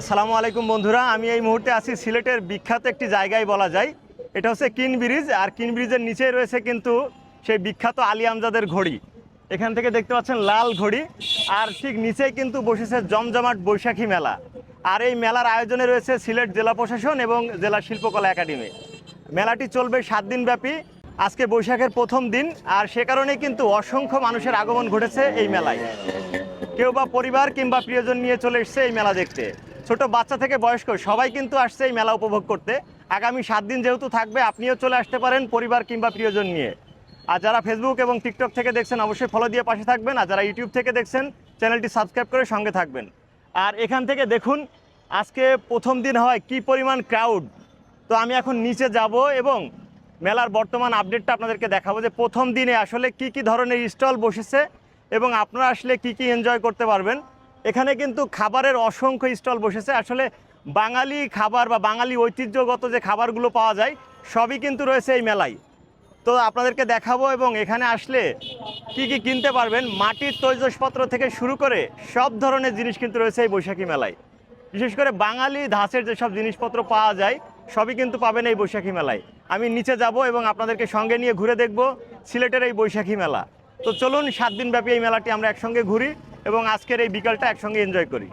আসসালামু আলাইকুম বন্ধুরা, আমি এই মুহূর্তে আছি সিলেটের বিখ্যাত একটি জায়গায় বলা যায়। এটা হচ্ছে কিন ব্রিজ, আর কিন ব্রিজের নিচেই রয়েছে কিন্তু সেই বিখ্যাত আলী আমজাদের ঘড়ি। এখান থেকে দেখতে পাচ্ছেন লাল ঘড়ি, আর ঠিক নিচেই কিন্তু বসেছে জমজমাট বৈশাখী মেলা। আর এই মেলার আয়োজনে রয়েছে সিলেট জেলা প্রশাসন এবং জেলা শিল্পকলা একাডেমি। মেলাটি চলবে 7 দিন ব্যাপী। আজকে বৈশাখের প্রথম দিন, আর সে কারণেই কিন্তু অসংখ্য মানুষের আগমন ঘটেছে এই মেলায়। কেউ বা পরিবার কিংবা প্রিয়জন নিয়ে চলে এসছে এই মেলা দেখতে। ছোট বাচ্চা থেকে বয়স্ক সবাই কিন্তু আসছে এই মেলা উপভোগ করতে। আগামী 7 দিন যেহেতু থাকবে, আপনিও চলে আসতে পারেন পরিবার কিংবা প্রিয়জন নিয়ে। আর যারা ফেসবুক এবং টিকটক থেকে দেখছেন অবশ্যই ফলো দিয়ে পাশে থাকবেন, আর যারা ইউটিউব থেকে দেখছেন চ্যানেলটি সাবস্ক্রাইব করে সঙ্গে থাকবেন। আর এখান থেকে দেখুন আজকে প্রথম দিন হয় কি পরিমাণ ক্রাউড। তো আমি এখন নিচে যাব এবং মেলার বর্তমান আপডেটটা আপনাদেরকে দেখাবো যে প্রথম দিনে আসলে কি কি ধরনের স্টল বসেছে এবং আপনারা আসলে কি কি এনজয় করতে পারবেন। এখানে কিন্তু খাবারের অসংখ্য স্টল বসেছে। আসলে বাঙালি খাবার বা বাঙালি ঐতিহ্যগত যে খাবারগুলো পাওয়া যায় সবই কিন্তু রয়েছে এই মেলায়। তো আপনাদেরকে দেখাবো এবং এখানে আসলে কি কি কিনতে পারবেন, মাটির তৈজসপত্র থেকে শুরু করে সব ধরনের জিনিস কিন্তু রয়েছে এই বৈশাখী মেলায়। বিশেষ করে বাঙালি ধাঁচের যেসব জিনিসপত্র পাওয়া যায় সবই কিন্তু পাবেন এই বৈশাখী মেলায়। আমি নিচে যাব এবং আপনাদেরকে সঙ্গে নিয়ে ঘুরে দেখব সিলেটের এই বৈশাখী মেলা। তো চলুন 7 দিন ব্যাপী এই মেলাটি আমরা একসঙ্গে ঘুরি এবং আজকের এই বিকালটা একসঙ্গে এনজয় করি।